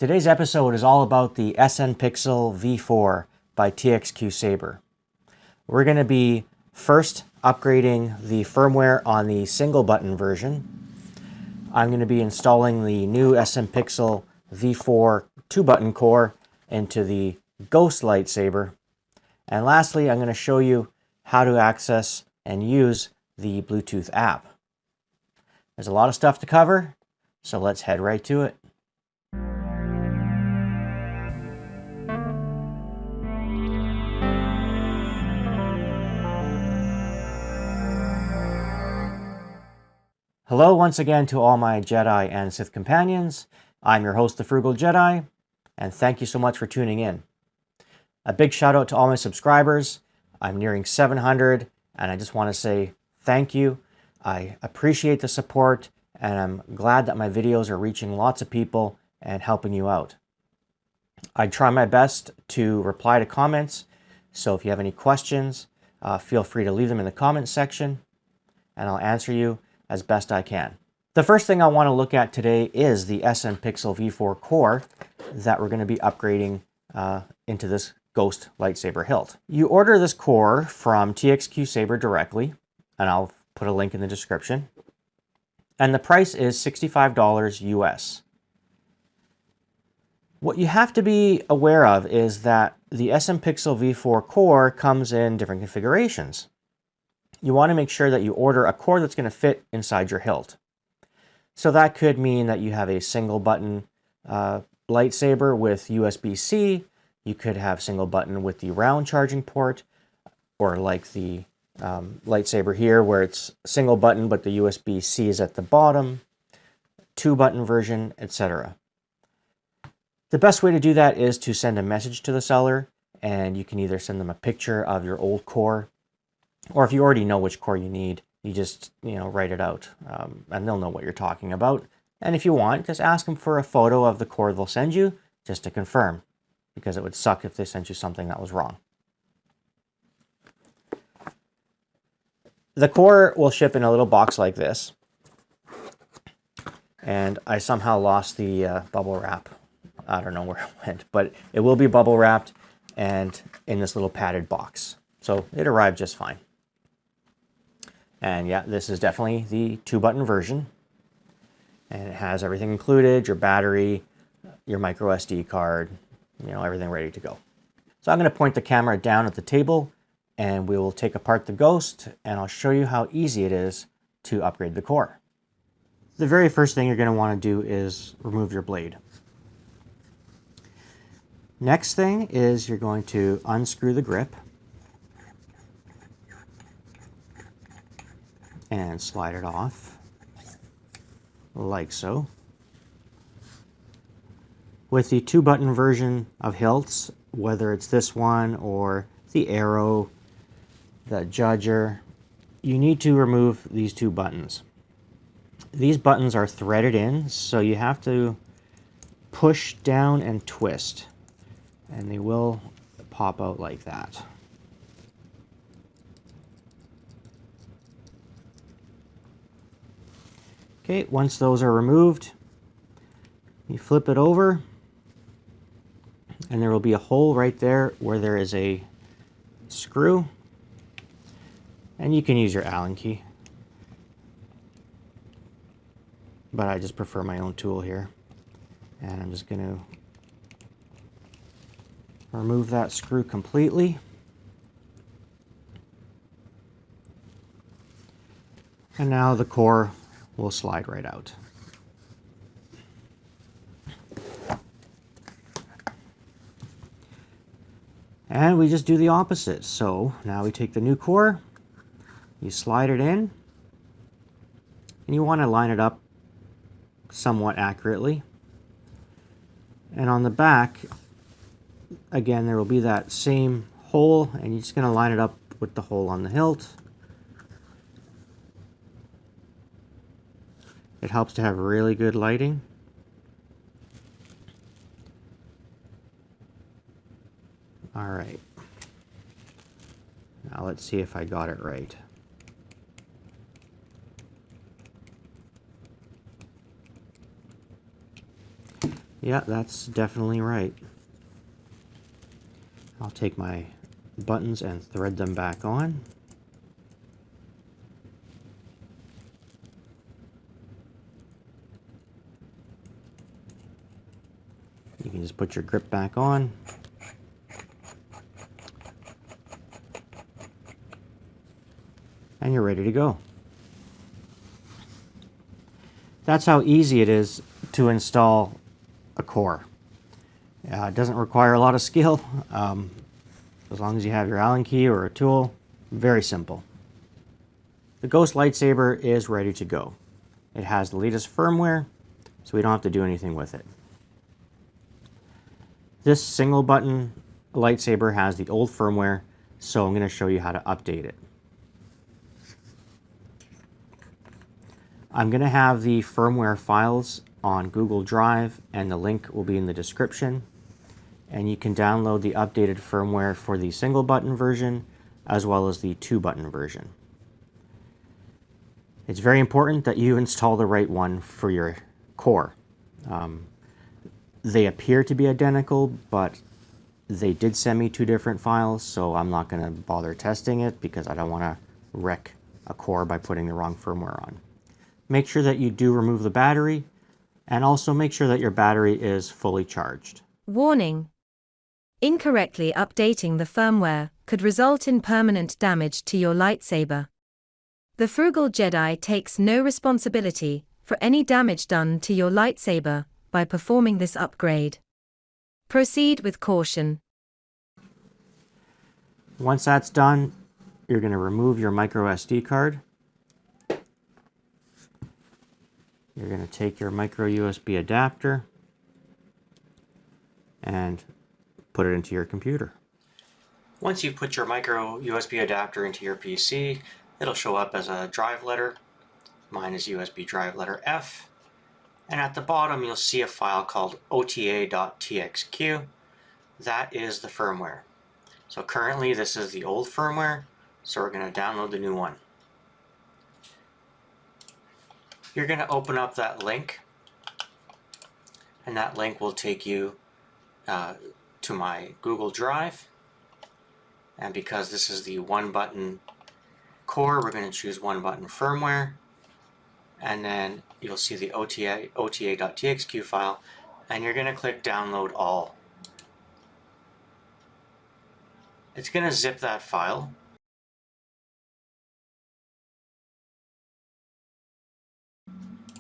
Today's episode is all about the SN Pixel V4 by TXQSABER. We're going to be first upgrading the firmware on the single button version. I'm going to be installing the new SN Pixel V4 2-button core into the Ghost lightsaber. And lastly, I'm going to show you how to access and use the Bluetooth app. There's a lot of stuff to cover, so let's head right to it. Hello once again to all my Jedi and Sith companions. I'm your host, the Frugal Jedi, and thank you so much for tuning in. A big shout out to all my subscribers. I'm nearing 700, and I just want to say thank you. I appreciate the support, and I'm glad that my videos are reaching lots of people and helping you out. I try my best to reply to comments, so if you have any questions, feel free to leave them in the comments section, and I'll answer you as best I can. The first thing I want to look at today is the SN Pixel V4 core that we're going to be upgrading into this Ghost lightsaber hilt. You order this core from TXQSABER directly, and I'll put a link in the description. And the price is $65 US. What you have to be aware of is that the SN Pixel V4 core comes in different configurations. You want to make sure that you order a core that's going to fit inside your hilt. So that could mean that you have a single button lightsaber with USB-C. You could have single button with the round charging port, or like the lightsaber here where it's single button but the USB-C is at the bottom, 2-button version, etc. The best way to do that is to send a message to the seller, and you can either send them a picture of your old core, or if you already know which core you need, you just, write it out, and they'll know what you're talking about. And if you want, just ask them for a photo of the core they'll send you, just to confirm, because it would suck if they sent you something that was wrong. The core will ship in a little box like this, and I somehow lost the bubble wrap. I don't know where it went, but it will be bubble wrapped and in this little padded box. So it arrived just fine. And yeah, this is definitely the 2-button version. And it has everything included, your battery, your micro SD card, everything ready to go. So I'm going to point the camera down at the table, and we will take apart the Ghost, and I'll show you how easy it is to upgrade the core. The very first thing you're going to want to do is remove your blade. Next thing is you're going to unscrew the grip and slide it off, like so. With the 2-button version of hilts, whether it's this one or the Arrow, the Judger, you need to remove these 2 buttons. These buttons are threaded in, so you have to push down and twist, and they will pop out like that. Okay, once those are removed, you flip it over, and there will be a hole right there where there is a screw, and you can use your Allen key, but I just prefer my own tool here, and I'm just going to remove that screw completely. And now the core will slide right out. And we just do the opposite. So now we take the new core, you slide it in, and you want to line it up somewhat accurately. And on the back, again, there will be that same hole, and you're just going to line it up with the hole on the hilt. It helps to have really good lighting. All right. Now let's see if I got it right. Yeah, that's definitely right. I'll take my buttons and thread them back on. You can just put your grip back on. And you're ready to go. That's how easy it is to install a core. It doesn't require a lot of skill. As long as you have your Allen key or a tool, very simple. The Ghost lightsaber is ready to go. It has the latest firmware, so we don't have to do anything with it. This single button lightsaber has the old firmware, so I'm going to show you how to update it. I'm going to have the firmware files on Google Drive, and the link will be in the description. And you can download the updated firmware for the single button version as well as the 2-button version. It's very important that you install the right one for your core. They appear to be identical, but they did send me 2 different files, so I'm not going to bother testing it because I don't want to wreck a core by putting the wrong firmware on. Make sure that you do remove the battery, and also make sure that your battery is fully charged. Warning: incorrectly updating the firmware could result in permanent damage to your lightsaber. The frugal Jedi takes no responsibility for any damage done to your lightsaber by performing this upgrade. Proceed with caution. Once that's done, you're going to remove your micro SD card. You're going to take your micro USB adapter and put it into your computer. Once you've put your micro USB adapter into your PC, it'll show up as a drive letter. Mine is USB drive letter F. And at the bottom you'll see a file called ota.txq. That is the firmware. So currently this is the old firmware, so we're going to download the new one. You're going to open up that link, and that link will take you to my Google Drive. And because this is the 1-button core, we're going to choose 1-button firmware. And then you'll see the ota.txq file, and you're going to click download all. It's going to zip that file.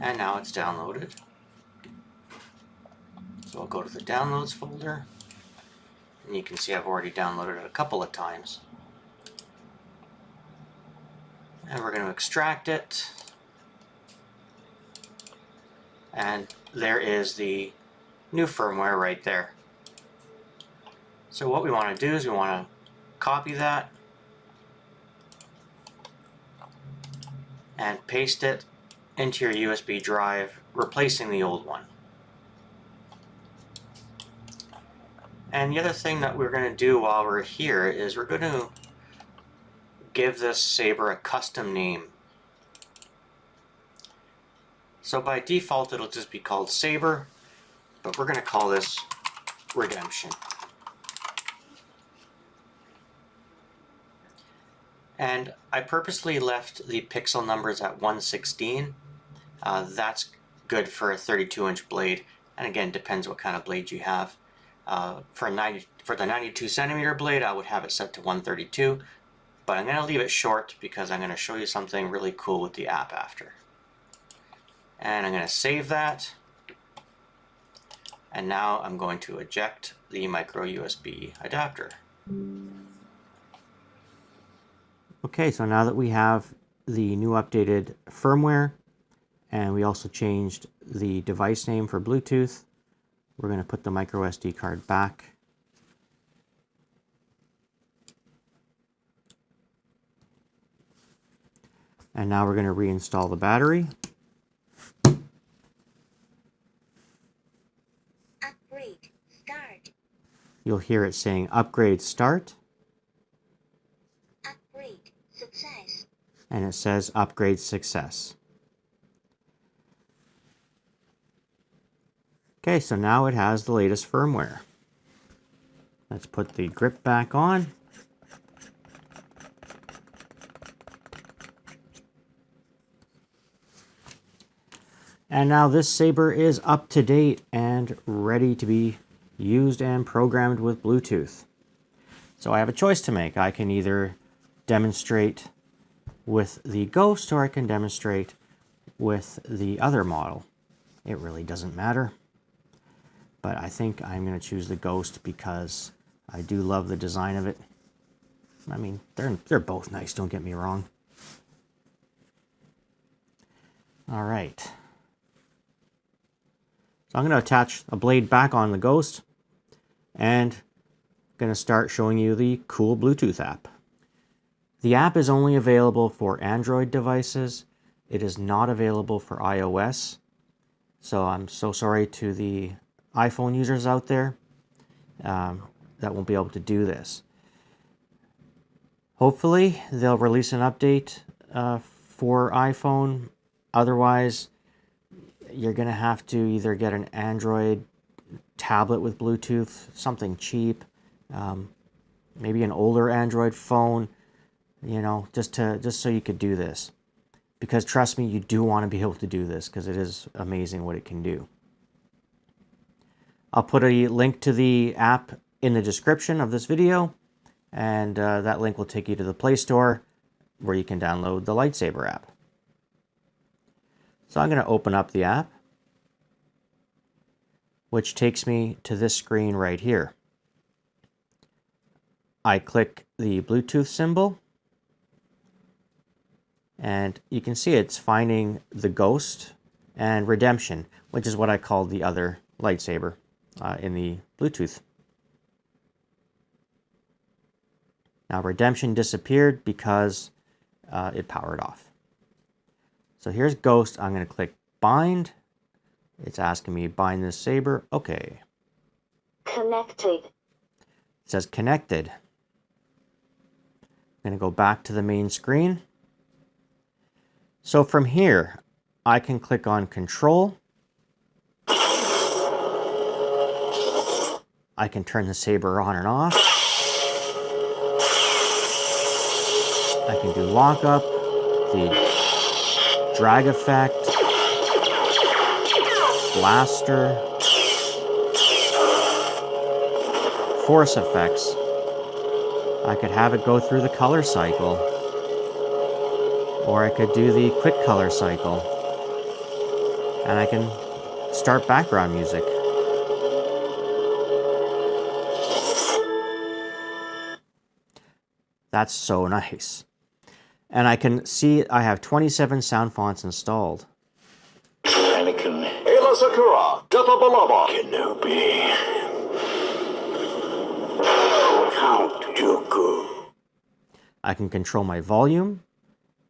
And now it's downloaded. So I'll go to the downloads folder, and you can see I've already downloaded it a couple of times. And we're going to extract it. And there is the new firmware right there. So what we want to do is we want to copy that and paste it into your USB drive, replacing the old one. And the other thing that we're going to do while we're here is we're going to give this saber a custom name. So by default it'll just be called Saber, but we're going to call this Redemption. And I purposely left the pixel numbers at 116. That's good for a 32-inch blade, and again, depends what kind of blade you have. For the 92 centimeter blade, I would have it set to 132, but I'm going to leave it short because I'm going to show you something really cool with the app after. And I'm going to save that, and now I'm going to eject the micro USB adapter. Okay, so now that we have the new updated firmware, and we also changed the device name for Bluetooth, we're going to put the micro SD card back. And now we're going to reinstall the battery. Upgrade start. You'll hear it saying upgrade start. Upgrade success. And it says upgrade success. Okay, so now it has the latest firmware. Let's put the grip back on. And now this saber is up to date and ready to be used and programmed with Bluetooth. So I have a choice to make. I can either demonstrate with the Ghost or I can demonstrate with the other model. It really doesn't matter. But I think I'm going to choose the Ghost because I do love the design of it. I mean, they're both nice, don't get me wrong. All right. So I'm going to attach a blade back on the Ghost and going to start showing you the cool Bluetooth app. The app is only available for Android devices. It is not available for iOS. So I'm so sorry to the iPhone users out there that won't be able to do this. Hopefully they'll release an update for iPhone. Otherwise, you're going to have to either get an Android tablet with Bluetooth, something cheap, maybe an older Android phone, you know, just so you could do this. Because trust me, you do want to be able to do this because it is amazing what it can do. I'll put a link to the app in the description of this video, and that link will take you to the Play Store where you can download the LIGHTSABER app. So I'm going to open up the app, which takes me to this screen right here. I click the Bluetooth symbol, and you can see it's finding the Ghost and Redemption, which is what I called the other lightsaber in the Bluetooth. Now Redemption disappeared because it powered off. So here's Ghost. I'm going to click Bind. It's asking me bind this saber. Okay. Connected. It says connected. I'm going to go back to the main screen. So from here, I can click on Control. I can turn the saber on and off. I can do lockup, the drag effect, blaster, force effects. I could have it go through the color cycle, or I could do the quick color cycle, and I can start background music. That's so nice. And I can see I have 27 sound fonts installed. Anakin. Ayla Sakura. Jatabalaba. Kenobi. Count Dooku. I can control my volume.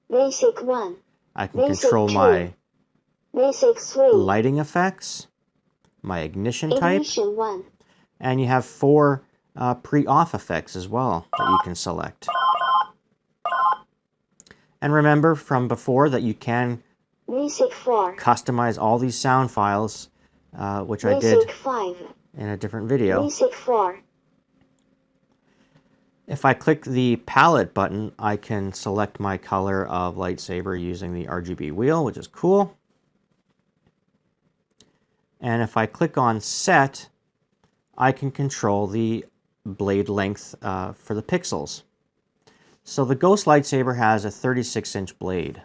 Basic 1. I can Basic control 2. my Basic 3. lighting effects, my ignition type, Ignition 1. and you have 4 pre-off effects as well that you can select. And remember from before that you can Basic 4. customize all these sound files, which I Basic did 5. in a different video. Basic 4. If I click the palette button, I can select my color of lightsaber using the RGB wheel, which is cool. And if I click on set, I can control the blade length for the pixels. So the Ghost lightsaber has a 36-inch blade.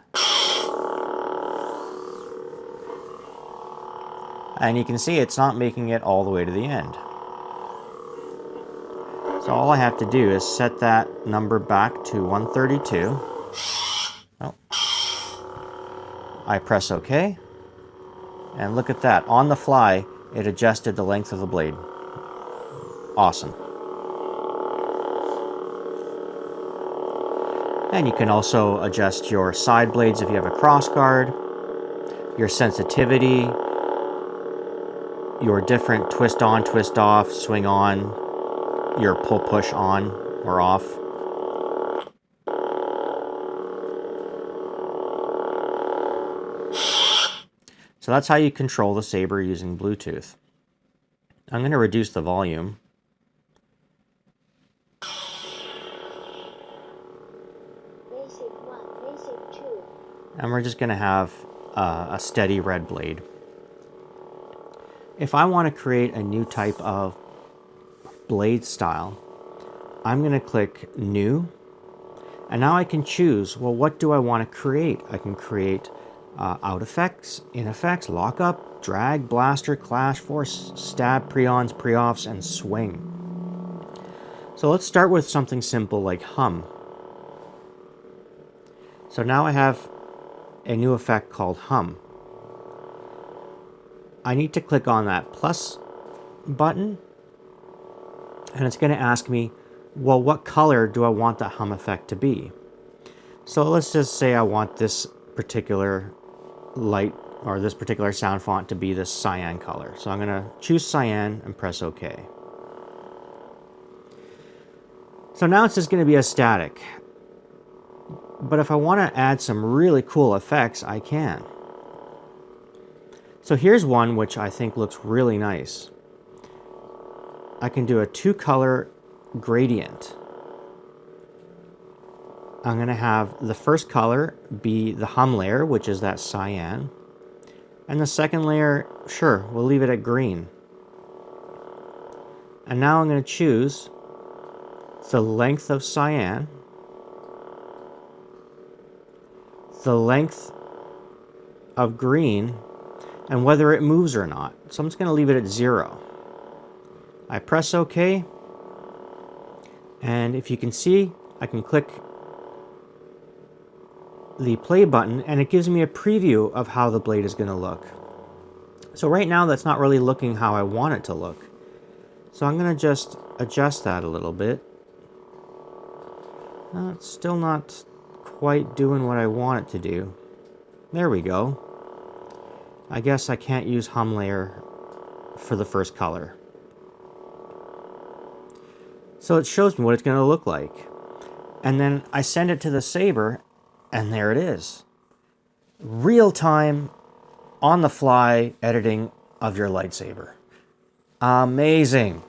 And you can see it's not making it all the way to the end. So all I have to do is set that number back to 132. Oh. I press OK. And look at that. On the fly, it adjusted the length of the blade. Awesome. And you can also adjust your side blades if you have a cross guard, your sensitivity, your different twist on, twist off, swing on, your pull push on or off. So that's how you control the saber using Bluetooth. I'm going to reduce the volume. Basic 1, Basic 2. And we're just going to have a steady red blade. If I want to create a new type of blade style, I'm going to click New. And now I can choose, well, what do I want to create? I can create out effects, in effects, lockup, drag, blaster, clash, force, stab, pre-ons, pre-offs, and swing. So let's start with something simple like hum. So now I have a new effect called hum. I need to click on that plus button, and it's going to ask me, well, what color do I want the hum effect to be? So let's just say I want this particular light or this particular sound font to be this cyan color. So I'm going to choose cyan and press OK. So now it's just going to be a static. But if I want to add some really cool effects, I can. So here's one which I think looks really nice. I can do a 2-color gradient. I'm going to have the first color be the hum layer, which is that cyan. And the second layer, sure, we'll leave it at green. And now I'm going to choose the length of cyan, the length of green, and whether it moves or not. So I'm just going to leave it at 0. I press OK, and if you can see, I can click the play button and it gives me a preview of how the blade is going to look. So right now that's not really looking how I want it to look. So I'm going to just adjust that a little bit. It's still not quite doing what I want it to do. There we go. I guess I can't use hum layer for the first color. So it shows me what it's going to look like. And then I send it to the saber, and there it is. Real-time, on-the-fly editing of your lightsaber. Amazing.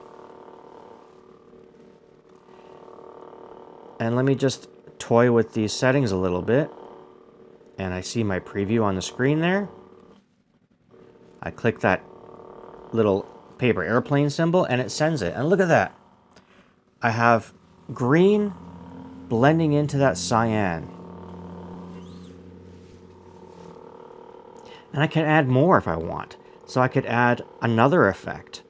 And let me just toy with these settings a little bit. And I see my preview on the screen there. I click that little paper airplane symbol and it sends it. And look at that. I have green blending into that cyan. And I can add more if I want. So I could add another effect.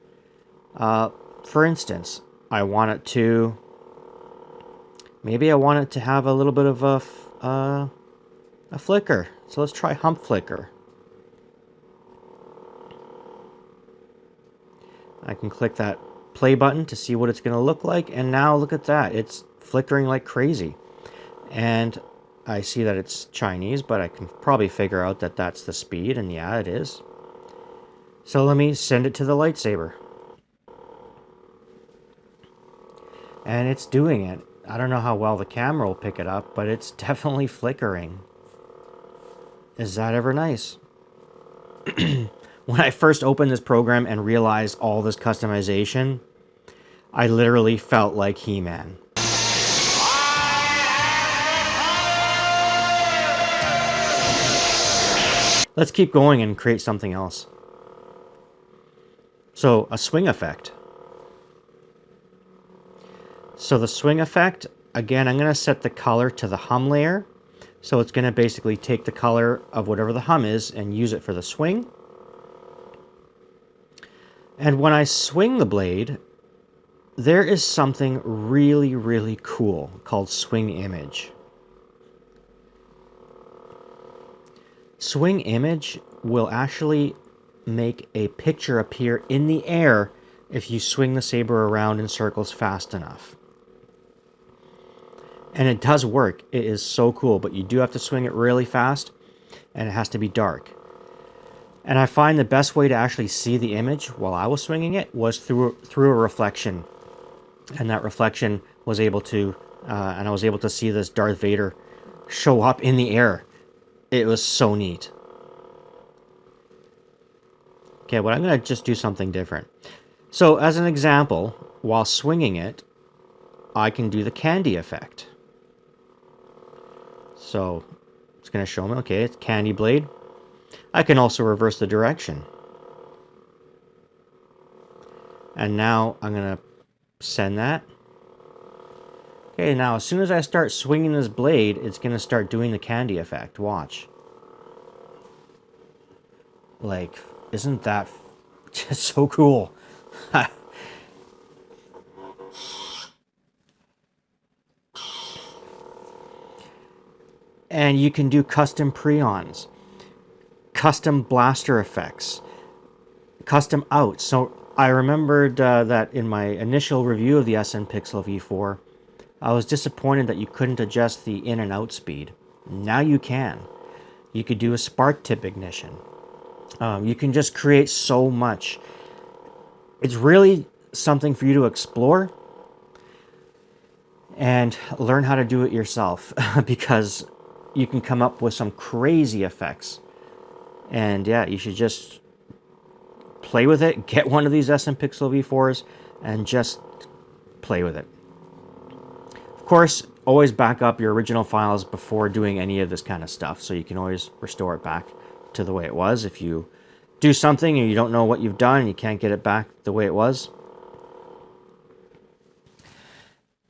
For instance, I want it to... Maybe I want it to have a little bit of a flicker. So let's try hump flicker. I can click that play button to see what it's going to look like. And now look at that. It's flickering like crazy. And I see that it's Chinese, but I can probably figure out that that's the speed. And yeah, it is. So let me send it to the lightsaber. And it's doing it. I don't know how well the camera will pick it up, but it's definitely flickering. Is that ever nice? When I first opened this program and realized all this customization, I literally felt like He-Man. Let's keep going and create something else. So, a swing effect. So the swing effect, again, I'm going to set the color to the hum layer. So it's going to basically take the color of whatever the hum is and use it for the swing. And when I swing the blade, there is something really, really cool called swing image. Swing image will actually make a picture appear in the air if you swing the saber around in circles fast enough. And it does work. It is so cool, but you do have to swing it really fast, and it has to be dark. And I find the best way to actually see the image while I was swinging it was through a reflection. And that reflection was able to, and I was able to see this Darth Vader show up in the air. It was so neat. Okay, well, I'm going to just do something different. So as an example, while swinging it, I can do the candy effect. So it's going to show me, okay, it's candy blade. I can also reverse the direction. And now I'm going to send that. Okay, now as soon as I start swinging this blade, it's going to start doing the candy effect. Watch. Like, isn't that just so cool? And you can do custom preons, custom blaster effects, custom outs. So I remembered that in my initial review of the SN Pixel V4, I was disappointed that you couldn't adjust the in and out speed. Now you can. You could do a spark tip ignition. You can just create so much. It's really something for you to explore and learn how to do it yourself, because you can come up with some crazy effects. And yeah, you should just play with it. Get one of these SN Pixel V4s and just play with it. Of course, always back up your original files before doing any of this kind of stuff, so you can always restore it back to the way it was. If you do something and you don't know what you've done and you can't get it back the way it was,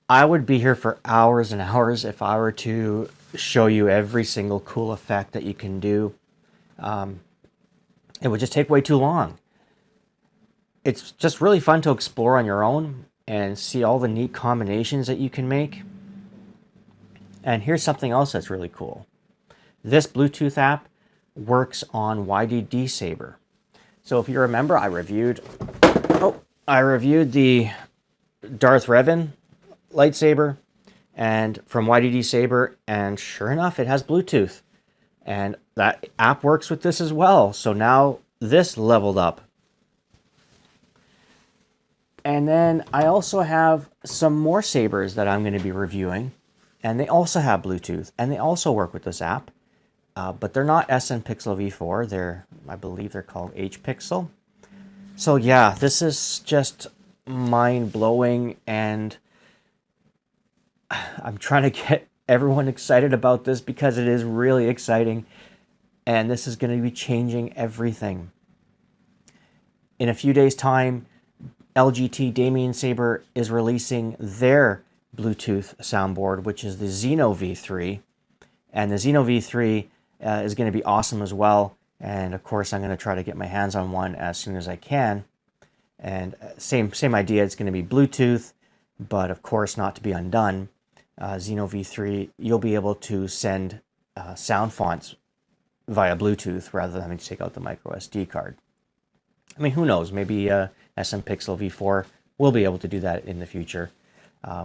I would be here for hours and hours if I were to show you every single cool effect that you can do. It would just take way too long. It's just really fun to explore on your own and see all the neat combinations that you can make. And here's something else that's really cool. This Bluetooth app works on YDD-SABER. So if you remember, I reviewed the Darth Revan lightsaber and from YDD-SABER, and sure enough, it has Bluetooth. And that app works with this as well. So now this leveled up. And then I also have some more sabers that I'm going to be reviewing, and they also have Bluetooth, and they also work with this app. But they're not SN Pixel V4. I believe they're called H Pixel. So yeah, this is just mind-blowing, and I'm trying to get everyone excited about this because it is really exciting, and this is going to be changing everything. In a few days' time, LGT Damien Saber is releasing their Bluetooth soundboard, which is the Xeno V3, and the Xeno V3 is going to be awesome as well. And of course, I'm going to try to get my hands on one as soon as I can. And same idea, it's going to be Bluetooth, but of course not to be undone. Xeno V3, you'll be able to send sound fonts via Bluetooth rather than having to take out the micro SD card. I mean, who knows? Maybe SN Pixel V4 will be able to do that in the future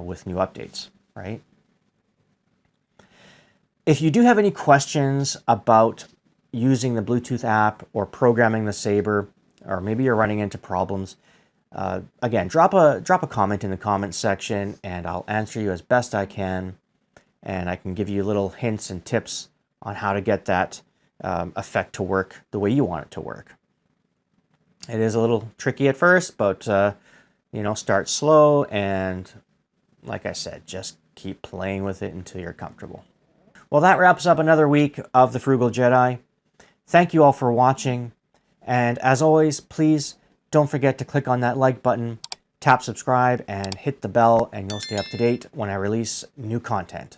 with new updates, right? If you do have any questions about using the Bluetooth app or programming the Saber, or maybe you're running into problems, again, drop a comment in the comments section and I'll answer you as best I can, and I can give you little hints and tips on how to get that effect to work the way you want it to work. It is a little tricky at first, but you know, start slow, and like I said, just keep playing with it until you're comfortable. Well, that wraps up another week of the Frugal Jedi. Thank you all for watching, and as always, please don't forget to click on that like button, tap subscribe, and hit the bell, and you'll stay up to date when I release new content.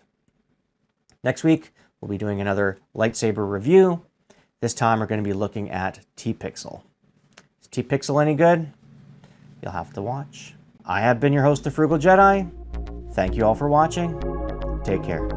Next week, we'll be doing another lightsaber review. This time, we're going to be looking at T-Pixel. Is T-Pixel any good? You'll have to watch. I have been your host, the Frugal Jedi. Thank you all for watching. Take care.